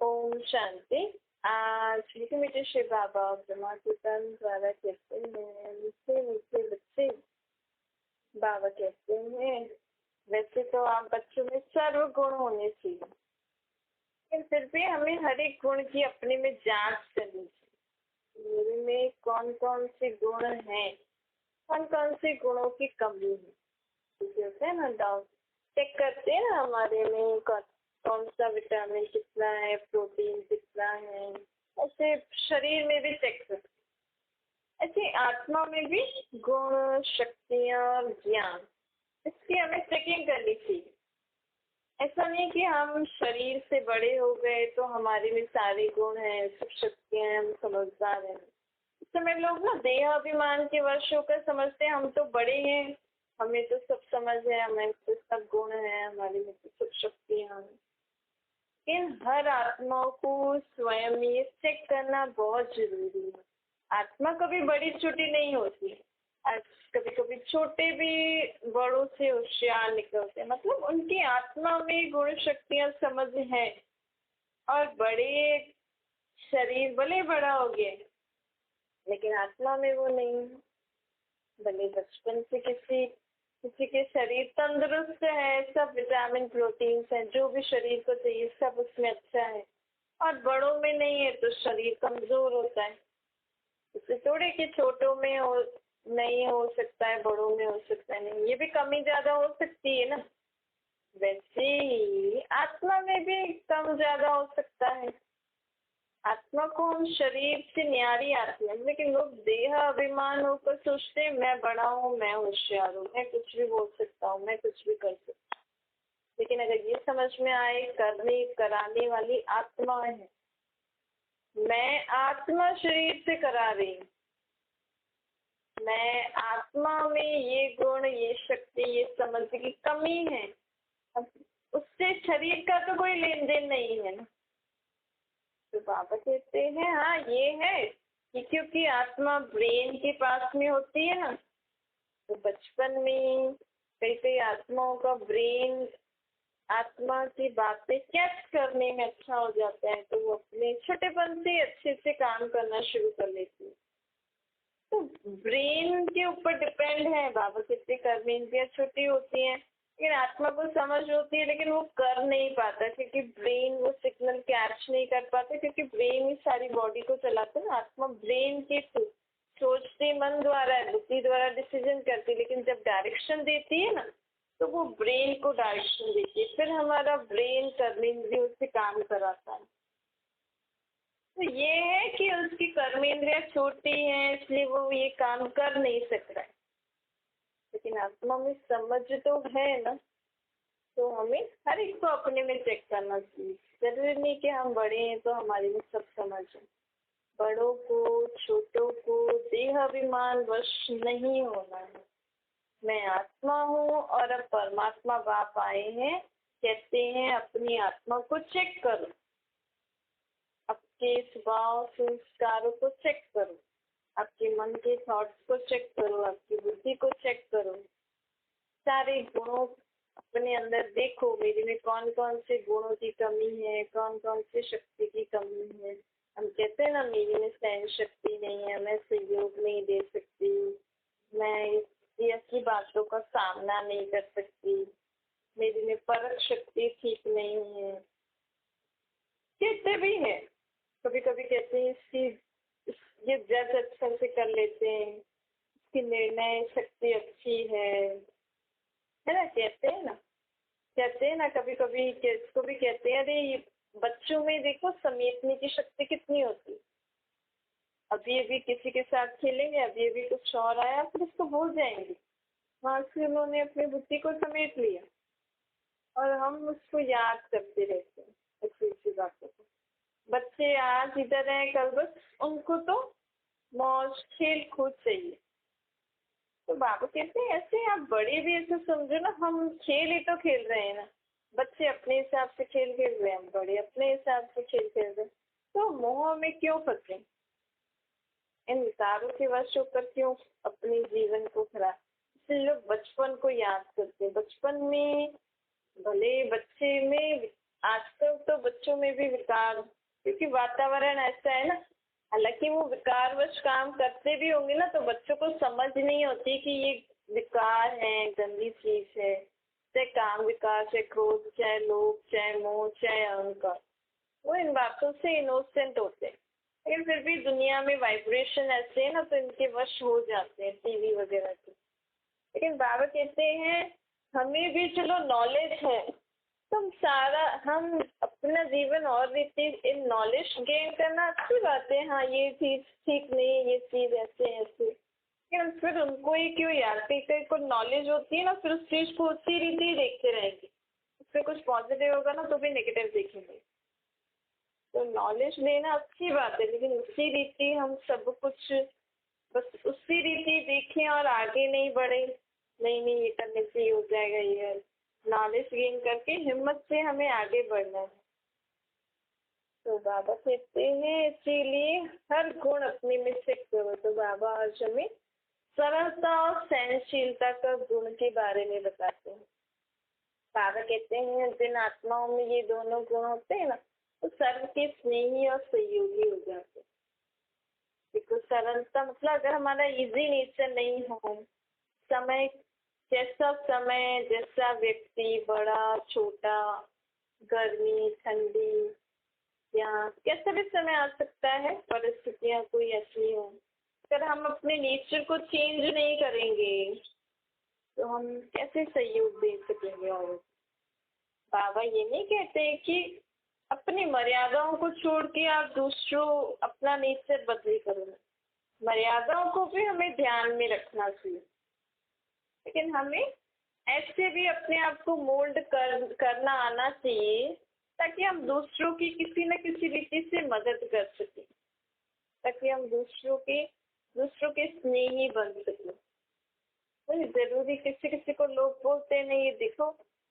ओम शांति। आज मीठे मीठे शिव बाबा और ब्रह्मा कीर्तन द्वारा कहते हैं, मीठे मीठे बच्चे बाबा कहते हैं, वैसे तो आप बच्चों में सर्व गुण होने चाहिए, लेकिन फिर भी हमें हर एक गुण की अपने में जांच करनी चाहिए। मेरे में कौन कौन से गुण हैं, कौन कौन से गुणों की कमी है, जैसे होता है ना डाउट चेक करते हैं ना, हमारे में कौन सा विटामिन कितना है, प्रोटीन कितना है, ऐसे शरीर में भी चेक करते हैं। ऐसे आत्मा में भी गुण, शक्तियाँ और ज्ञान, इसकी हमें चेकिंग करनी चाहिए। ऐसा नहीं कि हम शरीर से बड़े हो गए तो हमारे में सारे गुण हैं, सब शक्तियाँ हैं, हम समझदार हैं। इस समय लोग ना देह अभिमान के वश होकर समझते हैं हम तो बड़े हैं, हमें तो सब समझ है, हमें तो सब गुण है, हमारे में तो सब शक्तियाँ हैं। इन हर आत्मा को स्वयं ये चेक करना बहुत जरूरी है। आत्मा कभी बड़ी छोटी नहीं होती। कभी कभी छोटे भी बड़ों से होशियार निकलते हैं, मतलब उनकी आत्मा में गुण शक्तियाँ समझ है, और बड़े शरीर भले बड़ा हो गया लेकिन आत्मा में वो नहीं है। भले बचपन से किसी के शरीर तंदुरुस्त है, सब विटामिन प्रोटीन्स हैं, जो भी शरीर को चाहिए सब उसमें अच्छा है, और बड़ों में नहीं है तो शरीर कमजोर होता है। इससे थोड़े कि छोटों में हो नहीं हो सकता है, बड़ों में हो सकता है नहीं, ये भी कमी ज्यादा हो सकती है ना। वैसे ही आत्मा में भी कम ज्यादा हो सकता है। आत्मा को हम शरीर से न्यारी आती है, लेकिन लोग देह अभिमान होकर सोचते हैं मैं बड़ा हूँ, मैं होशियार हूँ, मैं कुछ भी बोल सकता हूँ, मैं कुछ भी कर सकता हूँ। लेकिन अगर ये समझ में आए करने कराने वाली आत्मा है, मैं आत्मा शरीर से करा रही हूँ, मैं आत्मा में ये गुण, ये शक्ति, ये समझ की कमी है, उससे शरीर का तो कोई लेन देन नहीं है ना। तो बाबा कहते हैं हाँ ये है कि क्योंकि आत्मा ब्रेन के पास में होती है ना, तो बचपन में कई कई आत्माओं का ब्रेन आत्मा की बातें कैच करने में अच्छा हो जाता है, तो वो अपने छोटेपन से अच्छे से काम करना शुरू कर लेती है। तो ब्रेन के ऊपर डिपेंड है। बाबा कितने कर्मेंद्रियां छोटी होती हैं लेकिन आत्मा को समझ होती है, लेकिन वो कर नहीं पाता क्योंकि ब्रेन वो सिग्नल कैच नहीं कर पाता, क्योंकि ब्रेन ही सारी बॉडी को चलाता है। आत्मा ब्रेन के थ्रू सोचती मन द्वारा है, बुद्धि द्वारा डिसीजन करती है, लेकिन जब डायरेक्शन देती है ना तो वो ब्रेन को डायरेक्शन देती है, फिर हमारा ब्रेन कर्मेंद्रियों से काम कराता है। तो ये है कि उसकी कर्मेंद्रियां छोटी हैं इसलिए वो ये काम कर नहीं सक रहा है, लेकिन आत्मा में समझ तो है ना। तो हमें हर एक को अपने में चेक करना चाहिए। जरूरी नहीं कि हम बड़े हैं तो हमारे में सब समझ है। बड़ों को छोटों को देह अभिमान वश नहीं होना है। मैं आत्मा हूँ और अब परमात्मा बाप आए हैं, कहते हैं अपनी आत्मा को चेक करो, आपके स्वभाव संस्कारों को चेक करो, आपके मन के थॉट्स को चेक करो, आपकी बुद्धि को चेक करो, सारे गुणों अपने अंदर देखो, मेरे में कौन कौन से गुणों की कमी है, कौन कौन से शक्ति की कमी है। हम कहते हैं ना मेरे में सहन शक्ति नहीं है, मैं सहयोग नहीं दे सकती, मैं ऐसी बातों का सामना नहीं कर सकती, मेरे में परख शक्ति ठीक नहीं है, कहते भी है। कभी कभी कहते हैं ये जज अच्छा से कर लेते हैं, इसकी निर्णय शक्ति अच्छी है ना, कहते हैं ना कभी कभी इसको भी कहते हैं, अरे ये बच्चों में देखो समेटने की शक्ति कितनी होती है। अभी अभी किसी के साथ खेलेंगे, अभी अभी कुछ और आया, फिर इसको भूल जाएंगे, वहां से उन्होंने अपनी बुद्धि को समेट लिया और हम उसको याद करते रहते हैं ऐसी ऐसी बातों को। बच्चे आज इधर हैं, कल बस उनको तो मौज खेल कूद चाहिए। तो बाबा कहते हैं ऐसे आप बड़े भी ऐसे समझो ना, हम खेल ही तो खेल रहे हैं ना, बच्चे अपने हिसाब से खेल खेल रहे हैं, हम बड़े अपने हिसाब से खेल खेल रहे हैं, तो मोह में क्यों फंसे, इन विचारों के वश होकर क्यों अपने जीवन को खराब। इसलिए लोग बचपन को याद करते हैं। बचपन में भले बच्चे में आजकल तो बच्चों में भी विकार, क्योंकि वातावरण ऐसा है ना, हालांकि वो विकारवश काम करते भी होंगे ना, तो बच्चों को समझ नहीं होती कि ये विकार है, गंदी चीज है। चाहे काम विकार, चाहे क्रोध, चाहे लोभ, चाहे मोह, चाहे अहंकार, वो इन बातों से इनोसेंट होते हैं। लेकिन फिर भी दुनिया में वाइब्रेशन ऐसे है ना, तो इनके वश हो जाते हैं टीवी वगैरह के। लेकिन बाबा कहते हैं हमें भी चलो नॉलेज है, तुम सारा हम अपना जीवन और रीति इन नॉलेज गेन करना अच्छी बात है। हाँ, ये चीज ठीक नहीं है, ये चीज ऐसे ऐसे, लेकिन फिर उनको ही क्यों यार, कहीं को नॉलेज होती है ना, फिर उस चीज को उसी रीति ही देखते रहेंगे। उससे कुछ पॉजिटिव होगा ना तो भी नेगेटिव देखेंगे। तो नॉलेज लेना अच्छी बात है, लेकिन उसी रीति हम सब कुछ बस उसी रीति देखें और आगे नहीं बढ़े। नहीं नहीं, ये करने से ही हो जाएगा, ये नॉलेज गेन करके हिम्मत से हमें आगे बढ़ना है। तो बाबा कहते हैं इसीलिए हर गुण अपने में सिद्ध करो। तो बाबा आज हमें सरलता और सहनशीलता का गुण के बारे में बताते हैं। बाबा कहते हैं जिन आत्माओं में ये दोनों गुण होते हैं ना, तो सर्व के स्नेही और सहयोगी हो जाते हैं। देखो, सरलता मतलब अगर हमारा इजी नेचर नहीं हो, समय समय जैसा व्यक्ति, बड़ा छोटा, गर्मी ठंडी, या कैसा भी समय आ सकता है, परिस्थितियां कोई ऐसी हो, अगर हम अपने नेचर को चेंज नहीं करेंगे तो हम कैसे सहयोग दे सकेंगे। और बाबा ये नहीं कहते कि अपनी मर्यादाओं को छोड़ के आप दूसरों अपना नेचर बदली करो। मर्यादाओं को भी हमें ध्यान में रखना चाहिए, लेकिन हमें ऐसे भी अपने आप को मोल्ड करना आना चाहिए ताकि हम दूसरों की किसी न किसी रीति से मदद कर सकें, ताकि हम दूसरों के स्नेही बन सकें। नहीं जरूरी किसी किसी को लोग बोलते हैं नहीं, ये देखो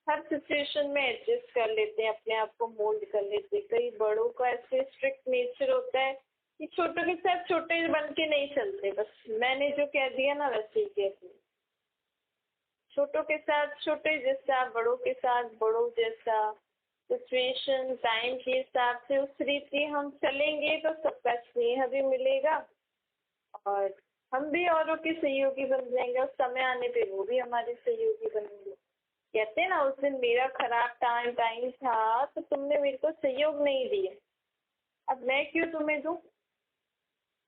हर सिचुएशन में एडजस्ट कर लेते हैं, अपने आप को मोल्ड कर लेते हैं। कई बड़ों का ऐसे स्ट्रिक्ट नेचर होता है कि छोटों के साथ छोटे बन के नहीं चलते, बस मैंने जो कह दिया ना वैसे ही कहते हैं। छोटों के साथ छोटे जैसा, बड़ों के साथ बड़ों जैसा, सिचुएशन टाइम के हिसाब से उस रीति हम चलेंगे तो सबका स्नेह भी मिलेगा और हम भी औरों के सहयोगी बन जाएंगे, और समय आने पे वो भी हमारे सहयोगी बनेंगे। कहते हैं ना, उस दिन मेरा खराब टाइम था तो तुमने मेरे को सहयोग नहीं दिया, अब मैं क्यों तुम्हें दूं।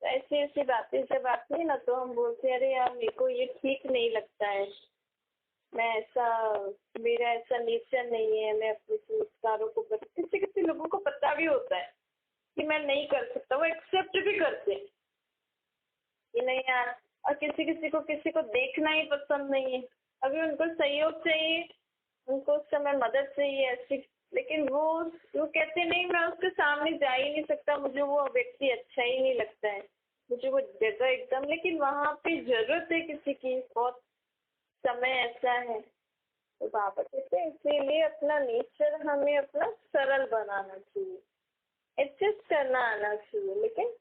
ऐसी ऐसी बातें जब आती है ना, तो हम बोलते हैं अरे यार मेरे को ये ठीक नहीं लगता है, मैं ऐसा, मेरा ऐसा नेचर नहीं है, मैं अपने संस्कारों को किसी किसी लोगों को पता भी होता है कि मैं नहीं कर सकता, वो एक्सेप्ट भी करते हैं कि नहीं यार। और किसी को देखना ही पसंद नहीं है, अभी उनको सहयोग चाहिए, उनको उस समय मदद चाहिए ऐसी, लेकिन वो कहते नहीं, मैं उसके सामने जा ही नहीं सकता, मुझे वो व्यक्ति अच्छा ही नहीं लगता है, मुझे वो जगह एकदम, लेकिन वहाँ पे जरूरत है किसी की, बहुत समय ऐसा है। तो बाबा कहते हैं इसीलिए अपना नेचर हमें अपना सरल बनाना चाहिए, एडजस्ट करना आना चाहिए, लेकिन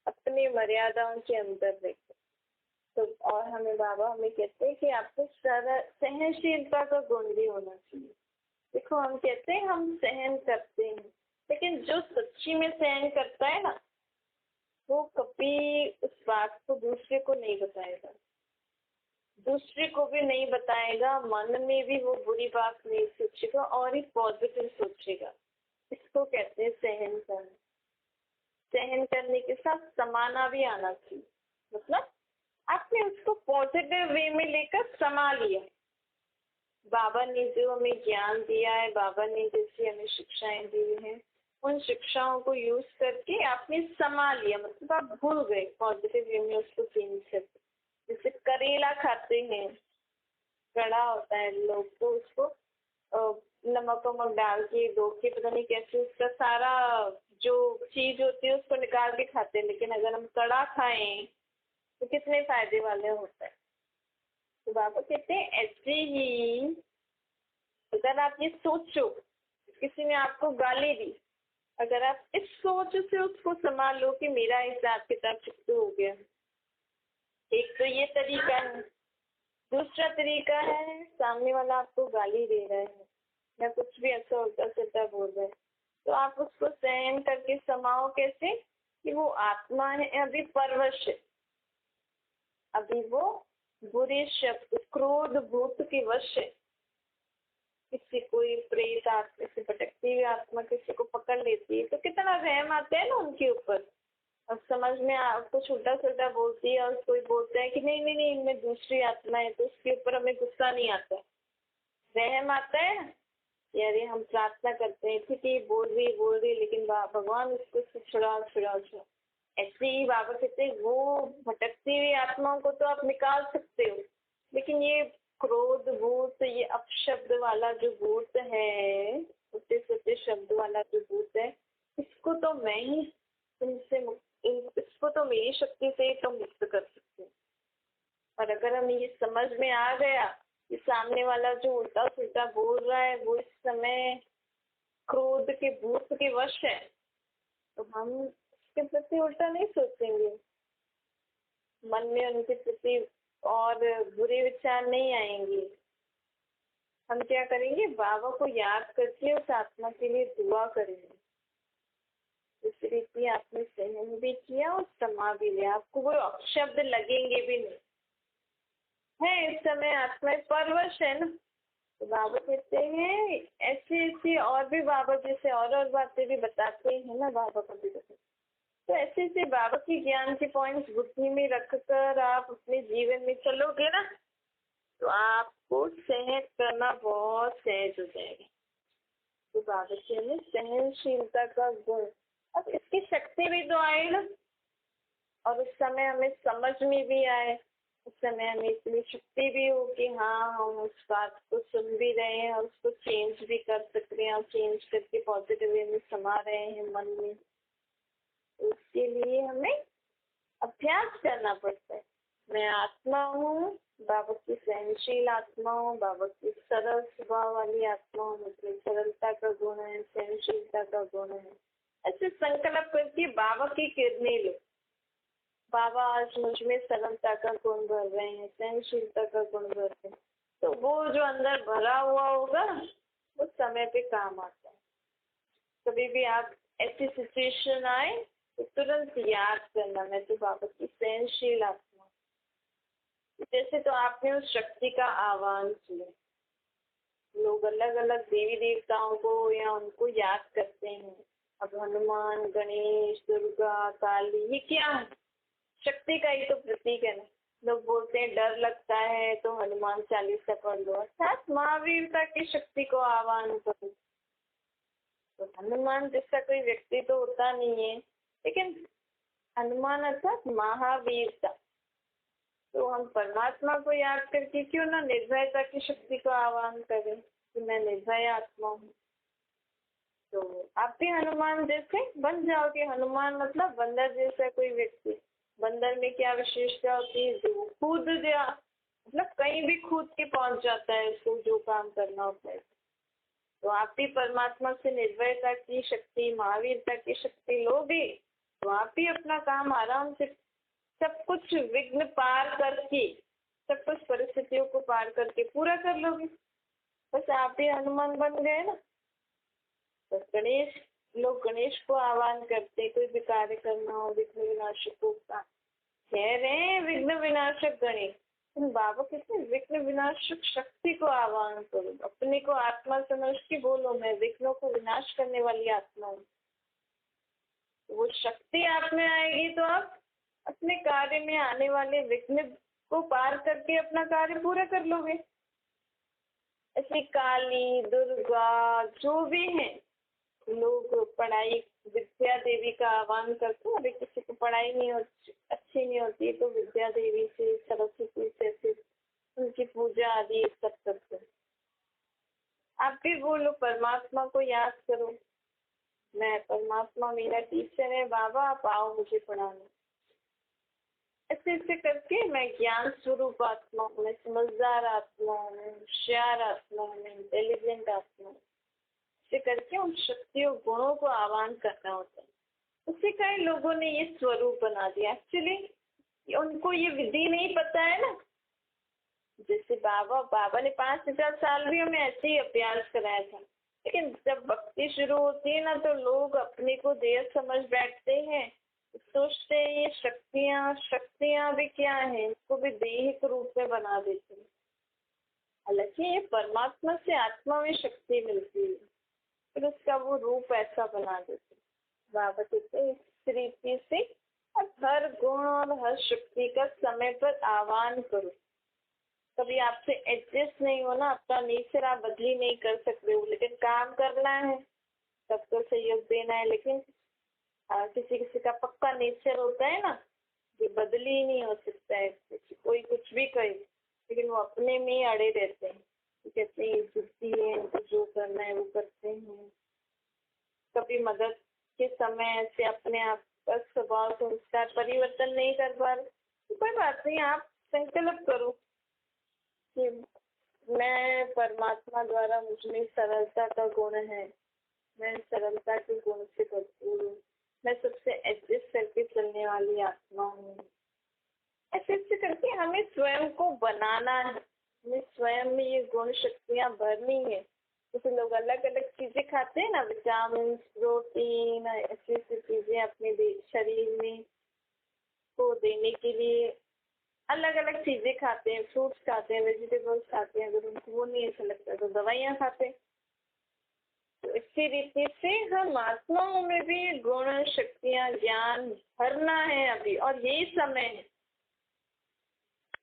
अपनी मर्यादाओं के अंदर रखें। तो और बाबा हमें कहते हैं कि आपको सहनशीलता का गुण भी होना चाहिए। देखो, हम कहते हैं हम सहन करते हैं, लेकिन जो सच्ची में सहन करता है ना, वो कभी उस बात को दूसरे को नहीं बताएगा, दूसरे को भी नहीं बताएगा, मन में भी वो बुरी बात नहीं सोचेगा और ही पॉजिटिव सोचेगा। इसको कहते हैं सहन करना। सहन करने के साथ समाना भी आना चाहिए, मतलब आपने उसको पॉजिटिव वे में लेकर समा लिया। बाबा ने जो हमें ज्ञान दिया है, बाबा ने जैसी हमें शिक्षाएं दी हैं, उन शिक्षाओं को यूज करके आपने समा लिया, मतलब आप भूल गए पॉजिटिव वे में उसको चेंज करके। जैसे करेला खाते हैं, कड़ा होता है, लोग तो उसको नमक वमक डाल के धो के पता नहीं कैसे उसका सारा जो चीज होती है उसको निकाल के खाते हैं, लेकिन अगर हम कड़ा खाएं तो कितने फायदे वाले होता है। तो बाबा कहते हैं ऐसे ही अगर आप ये सोचो, किसी ने आपको गाली दी, अगर आप इस सोच से उसको संभाल लो कि मेरा हिसाब किताब चुकता हो गया, एक तो ये तरीका है। दूसरा तरीका है, सामने वाला आपको गाली दे रहा है, या कुछ भी ऐसा उल्टा सीधा बोल रहे हैं, तो आप उसको सहन करके समाओ। कैसे कि वो आत्मा है, अभी परवश है, अभी वो बुरे शब्द क्रोध भूत के वश है। किसी कोई प्रेत आत्मा से भटकती हुई आत्मा किसी को पकड़ लेती है तो कितना रहम आता है ना उनके ऊपर। और समझ में कुछ उल्टा सुल्टा बोलती है और कोई बोलता है कि नहीं नहीं नहीं इनमें दूसरी आत्मा है, तो उसके ऊपर हमें गुस्सा नहीं आता है, रहम आता है ना। यार हम प्रार्थना करते हैं ठीक है बोल रही लेकिन भगवान उसको छुड़ाओ छुड़ाओ छुड़ाओ। ऐसे ही बाबा कहते हैं वो भटकती हुई आत्माओं को तो आप निकाल सकते हो, लेकिन ये क्रोध भूत, ये अपशब्द वाला जो भूत है, सत्य सत्य शब्द वाला जो भूत है, इसको तो मैं ही तुमसे इसको तो मेरी शक्ति से ही तो मुक्त कर सकती हूँ। और अगर हमें ये समझ में आ गया कि सामने वाला जो उल्टा सुल्टा बोल रहा है वो इस समय क्रोध के भूत के वश है, तो हम उसके प्रति उल्टा नहीं सोचेंगे, मन में उनके प्रति और बुरे विचार नहीं आएंगे। हम क्या करेंगे, बाबा को याद करके उस आत्मा के लिए दुआ करेंगे। इस रीति आपने सहन भी किया और क्षमा भी लिया, आपको वो अपशब्द लगेंगे भी नहीं है। इस समय आत्मा परवश है ना, तो बाबा कहते हैं ऐसे ऐसे और भी बाबा जैसे और बातें भी बताते हैं ना बाबा को भी। तो ऐसे ऐसे बाबा की ज्ञान के पॉइंट्स बुद्धि में रखकर आप अपने जीवन में चलोगे ना, तो आपको सहन करना बहुत सहज हो जाएगा। तो बाबा के हमें सहनशीलता का गुण, अब इसकी शक्ति भी तो आए ना, और उस समय हमें समझ में भी आए, उस समय हमें इतनी शक्ति भी हो कि हाँ हम उस बात को सुन भी रहे हैं और उसको चेंज भी कर सकते हैं और चेंज करके पॉजिटिव वे में समा रहे हैं मन में। उसके लिए हमें अभ्यास करना पड़ता है। मैं आत्मा हूँ, बाबा की सहनशील आत्मा हूँ, बाबा की सरल स्वभाव वाली आत्मा हूँ, मुझमें सरलता का गुण है, सहनशीलता का गुण है। ऐसे संकल्प करके बाबा की किरणें लो, बाबा आज मुझ में सरलता का गुण भर रहे हैं, सहनशीलता का गुण भर रहे हैं, तो वो जो अंदर भरा हुआ होगा वो समय पे काम आता है। कभी भी आप ऐसी सिचुएशन आए तो तुरंत याद करना मैं तो बाबा की सहनशील आत्मा। जैसे तो आपने उस शक्ति का आह्वान किया, लोग अलग अलग देवी देवताओं को या उनको याद करते हैं। अब हनुमान, गणेश, दुर्गा, काली, ये क्या है, शक्ति का ही तो प्रतीक है ना। लोग बोलते हैं डर लगता है तो हनुमान चालीसा पढ़ लो, अर्थात महावीरता की शक्ति को आह्वान करो। तो हनुमान जैसा कोई व्यक्ति तो होता नहीं है, लेकिन हनुमान अर्थात महावीरता। तो हम परमात्मा को याद करके क्यों ना निर्भयता की शक्ति को आह्वान करें कि मैं निर्भय आत्मा हूँ। तो आप भी हनुमान जैसे बन जाओगे। हनुमान मतलब बंदर जैसा कोई व्यक्ति। बंदर में क्या विशेषता होती है, जो कूद जा मतलब कहीं भी कूद के पहुंच जाता है उसको जो काम करना होता है। तो आप भी परमात्मा से निर्भयता की शक्ति, महावीरता की शक्ति लोगे तो आप भी अपना काम आराम से सब कुछ विघ्न पार करके, सब कुछ परिस्थितियों को पार करके पूरा कर लोगे। बस आप भी हनुमान बन गए ना। बस गणेश, लोग गणेश को आह्वान करते, कोई भी कार्य करना हो विघ्न विनाशक का कह रहे हैं, विघ्न विनाशक गणेश। बाबा कहते हैं विघ्न विनाशक शक्ति को आह्वान करो, अपने को आत्मा समझ के बोलो मैं विघ्नों को विनाश करने वाली आत्मा हूँ। वो शक्ति आप में आएगी तो आप अपने कार्य में आने वाले विघ्न को पार करके अपना कार्य पूरा कर लोगे। ऐसी काली, दुर्गा जो भी हैं, लोग पढ़ाई, विद्या देवी का आह्वान करते हैं। अभी किसी को पढ़ाई नहीं होती, अच्छी नहीं होती तो विद्या देवी से, सरस्वती से फिर उनकी पूजा आदि सब करते हैं। आप भी बोलो, परमात्मा को याद करो, मैं परमात्मा मेरा टीचर है, बाबा आप आओ मुझे पढ़ाने। ऐसे ऐसे करके मैं ज्ञान स्वरूप आत्मा हूँ, मैं समझदार आत्मा हूँ, मैं होशियार आत्मा हूँ, मैं इंटेलिजेंट आत्मा हूँ। ऐसे करके उन शक्तियों गुणों को आह्वान करना होता है। उसी का ही लोगों ने ये स्वरूप बना दिया। एक्चुअली उनको ये विधि नहीं पता है ना, जैसे बाबा ने 5,000 साल भी हमें ऐसे ही अभ्यास कराया था, लेकिन जब भक्ति शुरू होती है ना तो लोग अपने को देह समझ बैठते हैं, सोचते हैं ये शक्तियां भी क्या है, इसको भी देहिक रूप में बना देते हैं। हालांकि ये परमात्मा से आत्मा में शक्ति मिलती है, फिर उसका वो रूप ऐसा बना देते हैं। बाबा कहते हैं इस रीति से अब हर गुण और हर शक्ति का समय पर आह्वान करो। कभी आपसे एडजस्ट नहीं हो ना, अपना नेचर आप बदली नहीं कर सकते हो, लेकिन काम करना है, सबको सहयोग देना है। लेकिन किसी किसी का पक्का नेचर होता है ना, ये बदल ही नहीं हो सकता है। कोई कुछ भी करे लेकिन वो अपने में ही अड़े रहते हैं, कहते हैं जिद्दी है, इनको जो करना है वो करते हैं। कभी मदद के समय से अपने आप का स्वभाव संस्कार परिवर्तन नहीं कर पा रहे, तो कोई बात नहीं, आप संकल्प करो कि मैं परमात्मा द्वारा मुझमें सरलता का गुण है, मैं सरलता के गुण से भरपूर हूँ, मैं सबसे एडजस्ट करके चलने वाली आत्मा हूँ। ऐसे ऐसे करके हमें स्वयं को बनाना है, हमें स्वयं में ये गुण शक्तियाँ भरनी है। जैसे लोग अलग अलग चीजें खाते हैं ना, विटामिन, प्रोटीन, ऐसी ऐसी चीजें अपने शरीर में को देने के लिए अलग अलग चीजें खाते हैं, फ्रूट्स खाते हैं, वेजिटेबल्स खाते हैं। अगर उनको वो नहीं अच्छा लगता तो दवाइयाँ खाते हैं। तो इसी रीति से हम आत्माओं में भी गुण शक्तियाँ ज्ञान भरना है अभी, और यही समय है।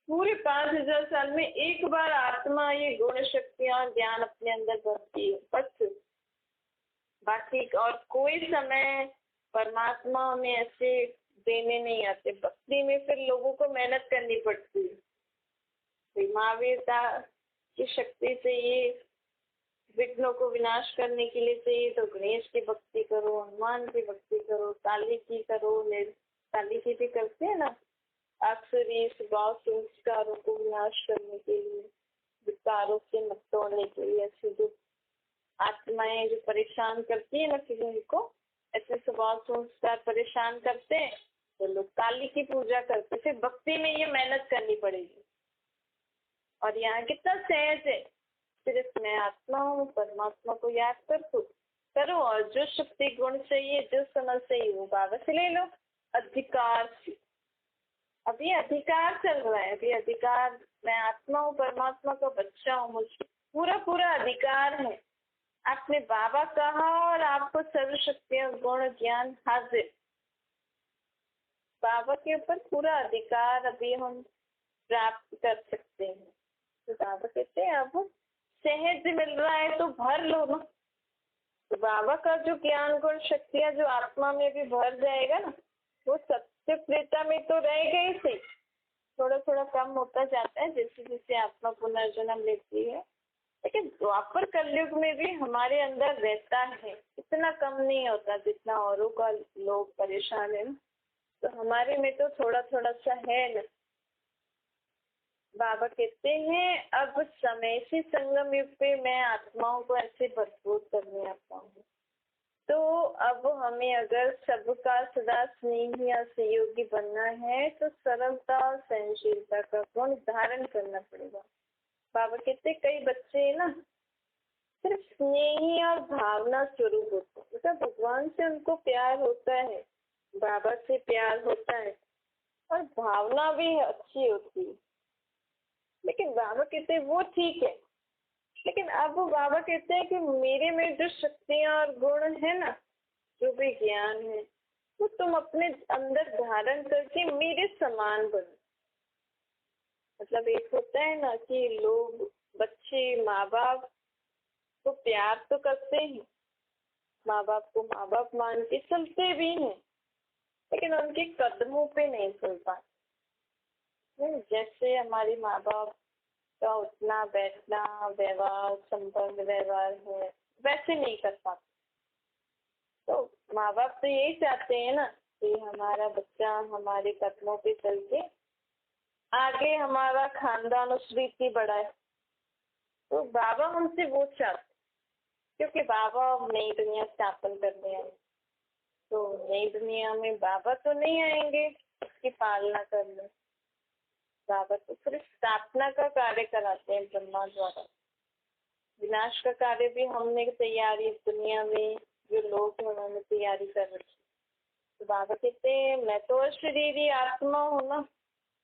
पूरे 5,000 साल में एक बार आत्मा ये गुण शक्तियाँ और ज्ञान अपने अंदर भरती है, बस। बाकी और कोई समय परमात्मा में ऐसे देने नहीं आते। भक्ति में फिर लोगों को मेहनत करनी पड़ती है। महावीरता की शक्ति से ये विघ्नों को विनाश करने के लिए चाहिए तो गणेश की भक्ति करो, हनुमान की भक्ति करो, काली की करो, काली की भी करते हैं ना, अक्सरी स्वभाव संस्कारों को विनाश करने के लिए, विकारों से मुक्त होने के लिए। ऐसे जो आत्माएं जो परेशान करती है ना किसी को, ऐसे स्वभाव संस्कार परेशान करते हैं तो लोग काली की पूजा करते। फिर भक्ति में ये मेहनत करनी पड़ेगी। और यहाँ कितना सहज है, सिर्फ मैं आत्मा हूँ, परमात्मा को याद करो और जो शक्ति गुण चाहिए, जो समझ चाहिए वो बाबा से ले लो। अधिकार से अभी अधिकार चल रहा है, अभी अधिकार, मैं आत्मा हूँ, परमात्मा का बच्चा हूँ, मुझे पूरा पूरा अधिकार है। आपने बाबा कहा और आपको सर्व शक्तियाँ गुण ज्ञान हाजिर। बाबा के ऊपर पूरा अधिकार अभी हम प्राप्त कर सकते हैं। तो बाबा कहते हैं अब सहज मिल रहा है तो भर लो ना। तो बाबा का जो ज्ञान गुण शक्तियाँ जो आत्मा में भी भर जाएगा ना, वो सत्य प्रेता में तो रहेगा ही सही, थोड़ा थोड़ा कम होता जाता है जैसे जैसे आत्मा पुनर्जन्म लेती है। लेकिन द्वापर कलयुग में भी हमारे अंदर रहता है, इतना कम नहीं होता जितना औरों का लोग परेशान है ना, तो हमारे में तो थोड़ा थोड़ा सा है ना। बाबा कहते हैं अब समय से संगम युग पे मैं आत्माओं को ऐसे भरपूर करने आता हूँ। तो अब हमें अगर सबका सदा स्नेही या सहयोगी बनना है तो सरलता और सहनशीलता का गुण धारण करना पड़ेगा। बाबा कहते कई बच्चे ना सिर्फ स्नेही और भावना स्वरूप होते हैं, मतलब भगवान से उनको प्यार होता है, बाबा से प्यार होता है और भावना भी अच्छी होती है। लेकिन बाबा कहते हैं वो ठीक है, लेकिन अब वो बाबा कहते हैं कि मेरे में जो शक्तियाँ और गुण है ना, जो भी ज्ञान है, वो तुम अपने अंदर धारण करके मेरे समान बनो। मतलब एक होता है ना कि लोग, बच्चे माँ बाप को प्यार तो करते हैं, माँ बाप को माँ बाप मान के चलते भी हैं, लेकिन उनके कदमों पे नहीं चल पाते। जैसे हमारे माँ बाप का उठना बैठना व्यवहार, संबंध व्यवहार है, वैसे नहीं कर पाते। तो माँ बाप तो यही चाहते हैं ना कि हमारा बच्चा हमारे कदमों पे चल के आगे हमारा खानदान उस रीति बढ़ाए। तो बाबा हमसे वो चाहते, क्योंकि बाबा नई दुनिया स्थापन करने आए, तो नई दुनिया में बाबा तो नहीं आएंगे उसकी पालना करने, बाबा तो सिर्फ स्थापना का कार्य कराते हैं ब्रह्मा द्वारा, विनाश का कार्य भी हमने तैयारी दुनिया में जो लोग हैं उन्होंने तैयारी कर रखी। तो बाबा कहते हैं मैं तो अशरीरी आत्मा हूँ ना,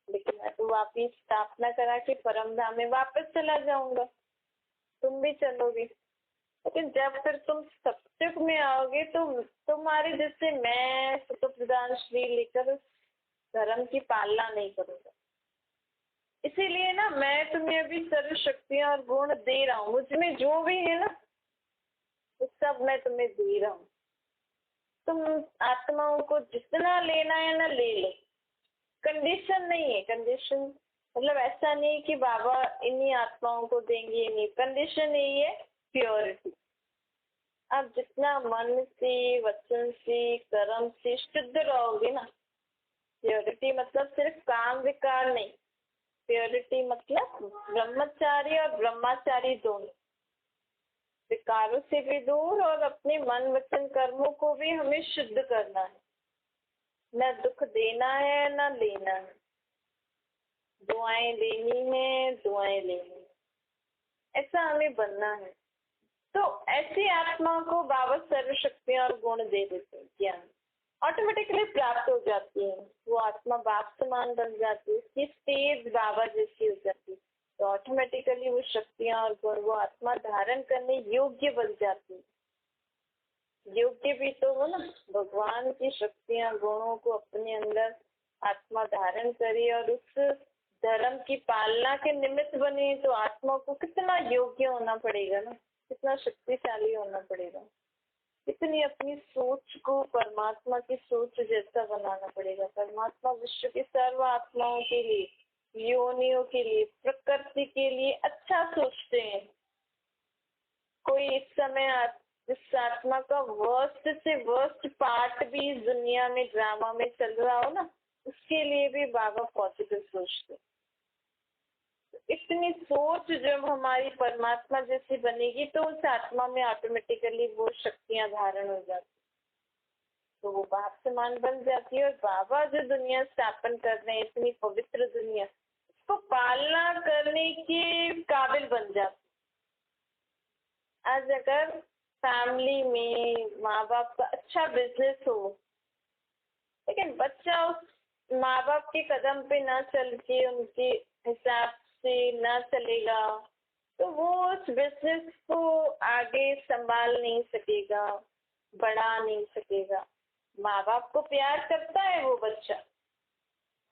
लेकिन मैं तो वापिस स्थापना करा के परम धाम में वापस चला जाऊंगा, तुम भी चलोगे। लेकिन जब फिर तुम सत्युग में आओगे तो तुम्हारे जैसे मैं सतो प्रधान श्री लेकर धर्म की पालना नहीं करूंगा। इसीलिए ना मैं तुम्हें अभी सर्व शक्तियां और गुण दे रहा हूँ, मुझ में जो भी है ना वो सब मैं तुम्हें दे रहा हूँ। तुम आत्माओं को जितना लेना है ना ले लो, कंडीशन नहीं है। कंडीशन मतलब ऐसा नहीं कि बाबा इन्हीं आत्माओं को देंगे, नहीं, कंडीशन यही है प्योरिटी। आप जितना मन से, वचन से, कर्म से शुद्ध रहोगे ना, प्योरिटी मतलब सिर्फ काम विकार नहीं, प्योरिटी मतलब ब्रह्मचारी और ब्रह्माचारी दोनों, विकारों से भी दूर और अपने मन वचन कर्मों को भी हमें शुद्ध करना है। न दुख देना है न लेना है, दुआएं लेनी है, दुआएं लेनी है, ऐसा हमें बनना है। तो ऐसी आत्मा को बाबा सर्व शक्तियां और गुण दे देते हैं, ज्ञान ऑटोमेटिकली प्राप्त हो जाती है। वो आत्मा बाप समान बन जाती है, उसकी स्टेज बाबा जैसी हो जाती है, तो ऑटोमेटिकली वो शक्तियां और गुण वो आत्मा धारण करने योग्य बन जाती है। योग्य भी तो हो ना, भगवान की शक्तियां गुणों को अपने अंदर आत्मा धारण करी और उस धर्म की पालना के निमित्त बने, तो आत्मा को कितना योग्य होना पड़ेगा ना, कितना शक्तिशाली होना पड़ेगा, कितनी अपनी सोच को परमात्मा की सोच जैसा बनाना पड़ेगा। परमात्मा विश्व की सर्व आत्माओं के लिए, योनियों के लिए, प्रकृति के लिए अच्छा सोचते हैं। कोई इस समय इस आत्मा का वर्स्ट से वर्स्ट पार्ट भी इस दुनिया में ड्रामा में चल रहा हो ना, उसके लिए भी बाबा पॉजिटिव सोचते। इतनी सोच जब हमारी परमात्मा जैसी बनेगी तो उस आत्मा में ऑटोमेटिकली वो शक्तियां धारण हो जाती, तो वो बाप समान बन जाती है। और बाबा जो दुनिया स्थापन कर रहे हैं, इतनी पवित्र दुनिया, उसको पालना करने के काबिल बन जाती। आज अगर फैमिली में माँ बाप का अच्छा बिजनेस हो, लेकिन बच्चा उस माँ बाप के कदम पे ना चल के उनके हिसाब से ना चलेगा, तो वो उस बिजनेस को आगे संभाल नहीं सकेगा, बढ़ा नहीं सकेगा। माँ बाप को प्यार करता है वो बच्चा,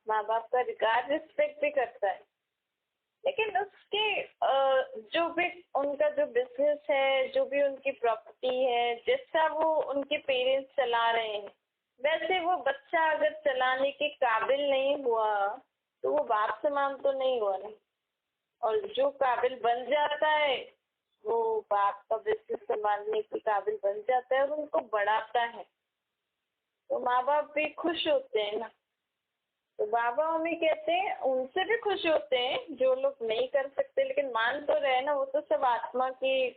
माँ बाप का रिगार्ड रिस्पेक्ट भी करता है, लेकिन उसके जो भी उनका जो बिजनेस है, जो भी उनकी प्रॉपर्टी है, जैसा वो उनके पेरेंट्स चला रहे हैं, वैसे वो बच्चा अगर चलाने के काबिल नहीं हुआ तो वो बाप समान तो नहीं हुआ ना। और जो काबिल बन जाता है वो बाप का बिजनेस संभालने के काबिल बन जाता है और उनको बढ़ाता है, तो माँ बाप भी खुश होते हैं ना। तो बाबा हमें कहते हैं उनसे भी खुश होते हैं जो लोग नहीं कर सकते, लेकिन मान तो रहे ना, वो तो सब आत्मा के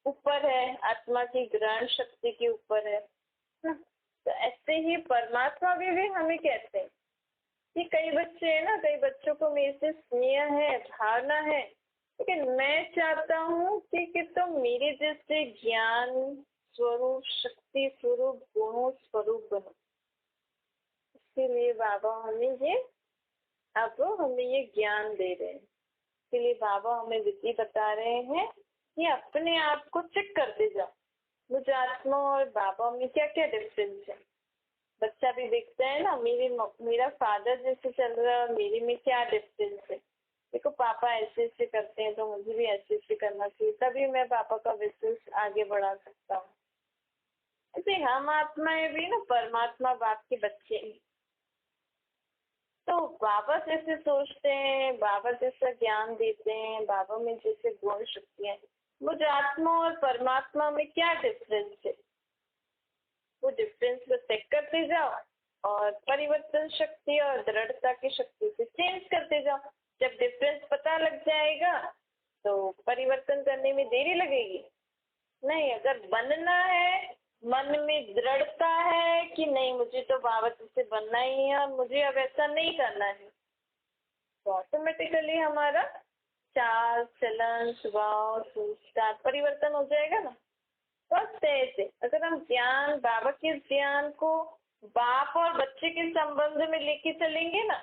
ऊपर है, आत्मा की ग्रहण शक्ति के ऊपर है ना। तो ऐसे ही परमात्मा भी हमें कहते हैं कि कई बच्चे हैं ना, कई बच्चों को मेरे से स्नेह है, भावना है, लेकिन मैं चाहता हूँ कि तुम मेरे जैसे ज्ञान स्वरूप, शक्ति स्वरूप, गुणों स्वरूप बनो। इसीलिए बाबा हमें ये ज्ञान दे रहे हैं। इसलिए बाबा हमें विधि बता रहे हैं कि अपने आप को चेक करते जाओ, मुझे आत्मा और बाबा में क्या क्या डिफरेंस है। बच्चा भी देखता है ना, मेरा फादर जैसे चल रहा है, मेरे में क्या डिफरेंस है। देखो पापा ऐसे ऐसे करते हैं तो मुझे भी ऐसे ऐसे करना चाहिए, तभी मैं पापा का बिजनेस आगे बढ़ा सकता हूँ। ऐसे हम आत्माएं भी ना परमात्मा बाप के बच्चे हैं, तो बाबा जैसे सोचते हैं, बाबा जैसा ज्ञान देते हैं, बाबा में जैसे गुण शक्तियां, मुझे आत्मा और परमात्मा में क्या डिफरेंस है, वो डिफरेंस को चेक करते जाओ और परिवर्तन शक्ति और दृढ़ता की शक्ति से चेंज करते जाओ। जब डिफरेंस पता लग जाएगा तो परिवर्तन करने में देरी लगेगी नहीं। अगर बनना है, मन में दृढ़ता है कि नहीं मुझे तो बाबा से बनना ही है और मुझे अब ऐसा नहीं करना है, तो ऑटोमेटिकली हमारा चाल चलन स्वभाव सोच परिवर्तन हो जाएगा ना। बस ऐसे अगर हम ज्ञान बाबा के ज्ञान को बाप और बच्चे के संबंध में लेके चलेंगे ना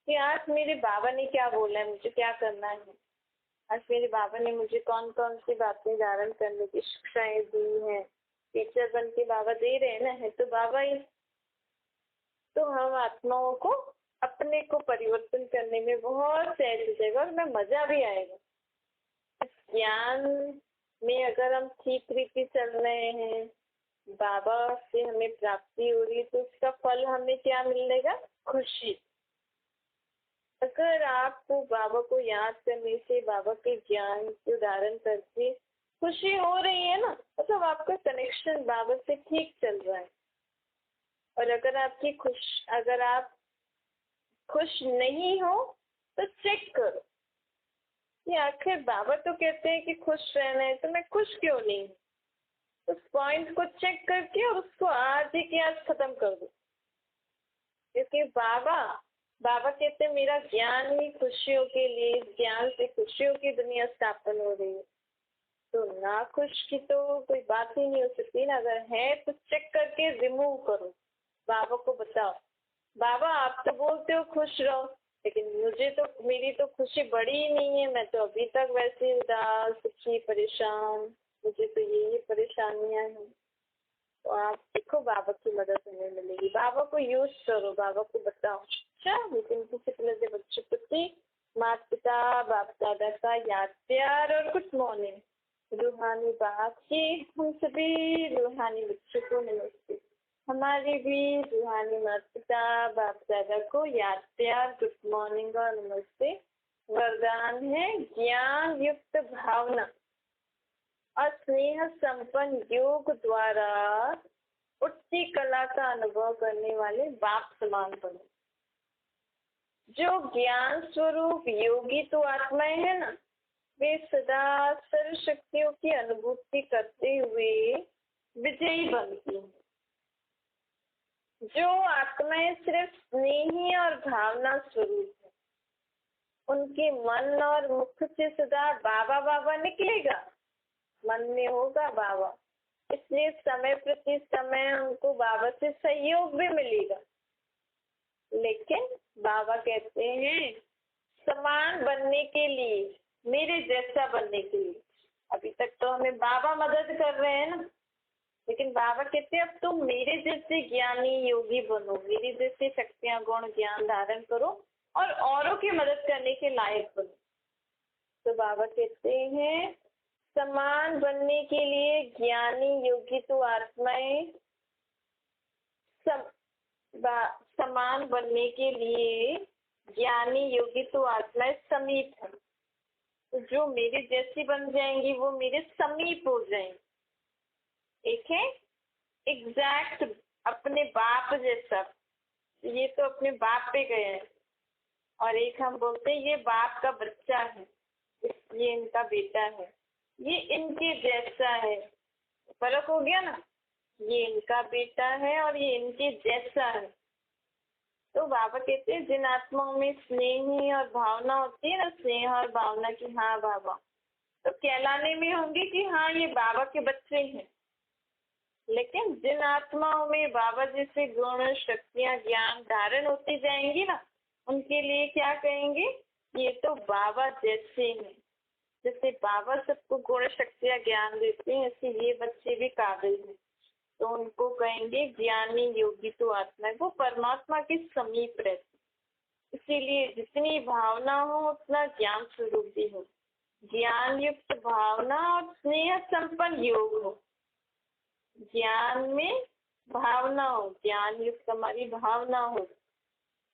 कि आज मेरे बाबा ने क्या बोला है, मुझे क्या करना है, आज मेरे बाबा ने मुझे कौन कौन सी बातें धारण करने की शिक्षाएं दी हैं, टीचर बन के बाबा दे रहे हैं ना, है तो बाबा ही। तो हम आत्माओं को अपने को परिवर्तन करने में बहुत सहज हो जाएगा और हमें मजा भी आएगा। ज्ञान में अगर हम ठीक रीति चल रहे हैं, बाबा से हमें प्राप्ति हो रही है, तो उसका फल हमें क्या मिलेगा? खुशी। अगर आपको बाबा को याद करने से, बाबा के ज्ञान को धारण करके खुशी हो रही है ना, मतलब आपका कनेक्शन बाबा से ठीक चल रहा है। और अगर आप खुश नहीं हो तो चेक करो कि आखिर बाबा तो कहते हैं कि खुश रहना है, तो मैं खुश क्यों नहीं हूँ। उस पॉइंट को चेक करके और उसको आज ही के आज खत्म कर दो। क्योंकि बाबा कहते हैं मेरा ज्ञान ही खुशियों के लिए, ज्ञान से खुशियों की दुनिया स्थापन हो रही है। तो ना खुश की तो कोई बात ही नहीं हो सकती ना। अगर है तो चेक करके रिमूव करो, बाबा को बताओ, बाबा आप तो बोलते हो खुश रहो, लेकिन मेरी तो खुशी बढ़ी ही नहीं है, मैं तो अभी तक वैसे उदास दुखी परेशान, मुझे तो यही परेशानियां हैं। तो आप देखो बाबा की मदद हमें मिलेगी। बाबा को यूज करो, बाबा को बताओ। अच्छा, लेकिन किसी तरह बच्चों प्रति माता पिता बाप दादा का याद प्यार और गुड मॉर्निंग। रूहानी बाप की हम सभी रूहानी बच्चों को नमस्ते। हमारी भी रूहानी माता पिता बाप दादा को याद प्यार गुड मॉर्निंग और नमस्ते। वरदान है ज्ञान युक्त भावना और स्नेह संपन्न योग द्वारा उठती कला का अनुभव करने वाले बाप समान बनो। जो ज्ञान स्वरूप योगी तो आत्माएं है ना, वे सदा सर्व शक्तियों की अनुभूति करते हुए विजयी बनती हैं। जो आत्माएं सिर्फ स्नेही और भावना स्वरूप है, उनके मन और मुख से सदा बाबा बाबा निकलेगा, मन में होगा बाबा, इसलिए समय प्रति समय उनको बाबा से सहयोग भी मिलेगा। लेकिन बाबा कहते हैं समान बनने के लिए, मेरे जैसा बनने के लिए। अभी तक तो हमें बाबा मदद कर रहे हैं ना, लेकिन बाबा कहते हैं अब तुम मेरे जैसे ज्ञानी योगी बनो, मेरी जैसे शक्तियां गुण ज्ञान धारण करो और औरों की मदद करने के लायक बनो। तो बाबा कहते हैं समान बनने के लिए ज्ञानी योगी तो आत्माएं समान बनने के लिए ज्ञानी योगी तो आत्माएं समीप है। तो जो मेरे जैसी बन जाएंगी वो मेरे समीप हो जाएंगी। एक है एग्जैक्ट अपने बाप जैसा, ये तो अपने बाप पे गए हैं, और एक हम बोलते हैं ये बाप का बच्चा है, ये इनका बेटा है, ये इनके जैसा है। फर्क हो गया ना, ये इनका बेटा है और ये इनके जैसा है। तो बाबा कहते हैं जिन आत्माओं में स्नेह और भावना होती है ना, स्नेह और भावना की हाँ बाबा, तो कहलाने में होंगे कि हाँ ये बाबा के बच्चे हैं। लेकिन जिन आत्माओं में बाबा जैसे गुण शक्तियां ज्ञान धारण होती जाएंगी ना, उनके लिए क्या कहेंगे, ये तो बाबा जैसे हैं। जैसे बाबा सबको गुण शक्तियां ज्ञान देते हैं, ऐसे ये बच्चे भी काबिल हैं। तो उनको कहेंगे ज्ञानी योगी तो आत्मा है, वो परमात्मा के समीप रहते। इसीलिए जितनी भावना हो उतना ज्ञान स्वरूप भी हो। ज्ञान युक्त भावना और स्नेह संपन्न योग हो। ज्ञान में भावना हो, ज्ञान युक्त हमारी भावना हो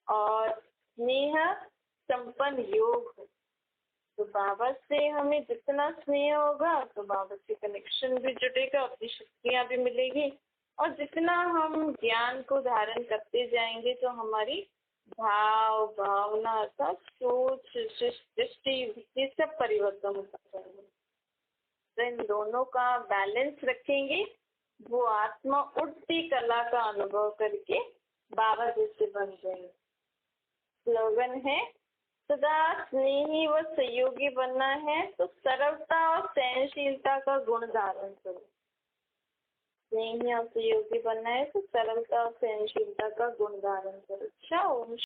और स्नेह संपन्न योग हो। तो बाबा से हमें जितना स्नेह होगा तो बाबा से कनेक्शन भी जुड़ेगा, अपनी शक्तियां भी मिलेगी। और जितना हम ज्ञान को धारण करते जाएंगे तो हमारी भाव भावना अर्थात सोच दृष्टि ये सब परिवर्तन होता जाएगा। तो इन दोनों का बैलेंस रखेंगे, वो आत्मा उठती कला का अनुभव करके बाबा जैसे बन जाएंगे। स्लोगन है सदा स्नेही व सहयोगी बनना है तो सरलता और सहनशीलता का गुण धारण करो। स्नेही और सहयोगी बनना है तो सरलता और सहनशीलता का गुण धारण करो। अच्छा, ओम